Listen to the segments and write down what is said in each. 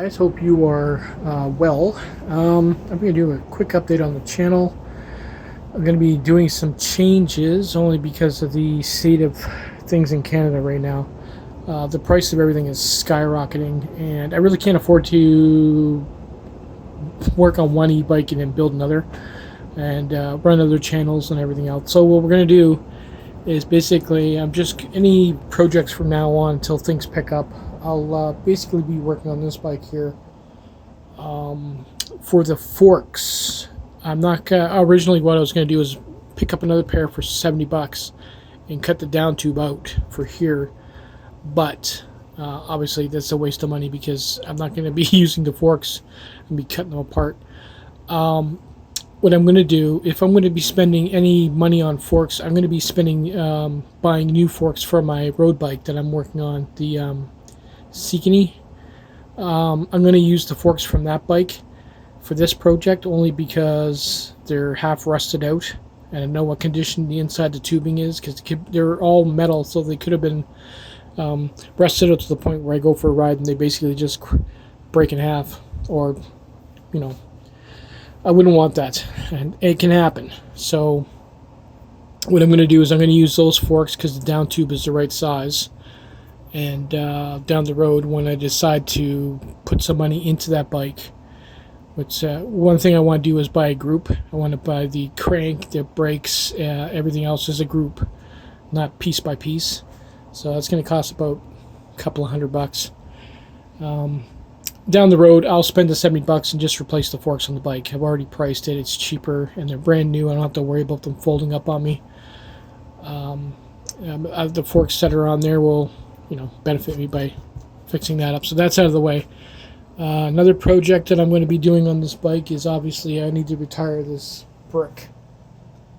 guys, hope you are well. I'm going to do a quick update on the channel. I'm going to be doing some changes only because of the state of things in Canada right now. The price of everything is skyrocketing, and I really can't afford to work on one e-bike and then build another and run other channels and everything else. So what we're going to do is basically any projects from now on until things pick up. I'll basically be working on this bike here for the forks. I'm not gonna, originally what I was going to do is pick up another pair for $70 and cut the down tube out for here, but obviously that's a waste of money because I'm not going to be using the forks and be cutting them apart. What I'm going to do, if I'm going to be spending any money on forks, I'm going to be spending buying new forks for my road bike that I'm working on, the Sikini. I'm going to use the forks from that bike for this project only because they're half rusted out and I know what condition the inside the tubing is, because they're all metal, so they could have been rusted out to the point where I go for a ride and they basically just break in half, or you know, I wouldn't want that, and it can happen. So what I'm going to do is I'm going to use those forks because the down tube is the right size. And down the road, when I decide to put some money into that bike, which one thing I want to do is buy a group. I want to buy the crank, the brakes, everything else as a group, not piece by piece. So that's going to cost about a couple of $100. Down the road, I'll spend the $70 and just replace the forks on the bike. I've already priced it. It's cheaper and they're brand new. I don't have to worry about them folding up on me. The forks that are on there will, benefit me by fixing that up. So that's out of the way. Another project that I'm going to be doing on this bike is obviously I need to retire this brick.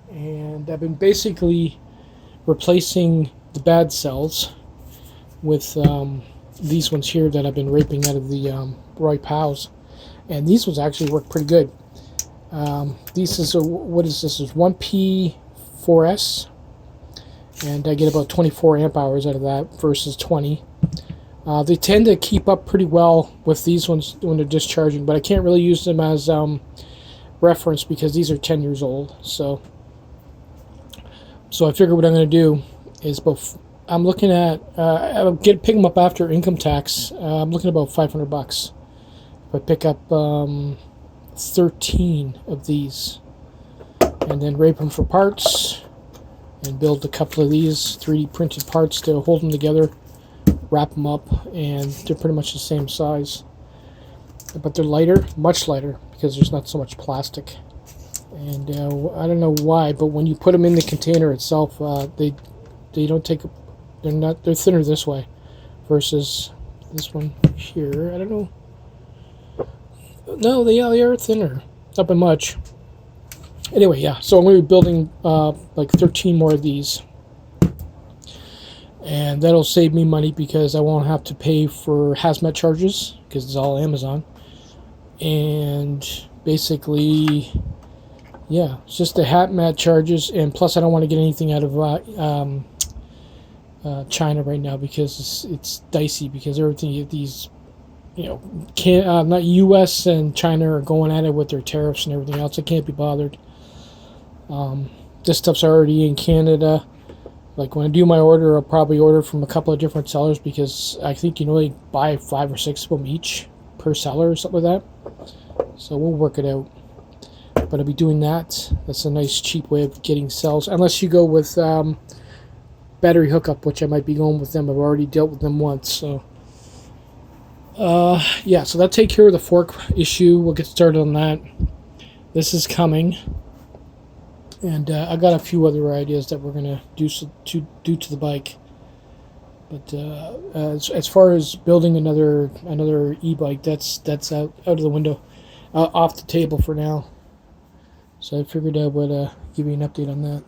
And I've been basically replacing the bad cells with these ones here that I've been raping out of the Roy Powell's. And these ones actually work pretty good. This is what is this? Is 1P4S. And I get about 24 amp hours out of that versus 20. They tend to keep up pretty well with these ones when they're discharging, but I can't really use them as reference because these are 10 years old. So I figure what I'm going to do is I'm looking at I'll pick them up after income tax. I'm looking at about $500 if I pick up 13 of these, and then rape them for parts. And build a couple of these 3D printed parts to hold them together, wrap them up, and they're pretty much the same size. But they're lighter, much lighter, because there's not so much plastic. And I don't know why, but when you put them in the container itself, they don't take. They're thinner this way, versus this one here. I don't know. No, they are thinner, not by much. Anyway, yeah, so I'm going to be building like 13 more of these. And that'll save me money because I won't have to pay for hazmat charges because it's all Amazon. And basically, yeah, it's just the hazmat charges. And plus, I don't want to get anything out of China right now because it's dicey, because everything, these, not U.S. and China are going at it with their tariffs and everything else. I can't be bothered. This stuff's already in Canada. Like when I do my order, I'll probably order from a couple of different sellers because I think they buy 5 or 6 of them each per seller or something like that. So we'll work it out. But I'll be doing that. That's a nice cheap way of getting cells. Unless you go with battery hookup, which I might be going with them. I've already dealt with them once. So yeah, so that'll take care of the fork issue. We'll get started on that. This is coming. And I got a few other ideas that we're gonna do to the bike. But as far as building another e-bike, that's out of the window, off the table for now. So I figured I would give you an update on that.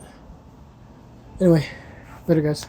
Anyway, later guys.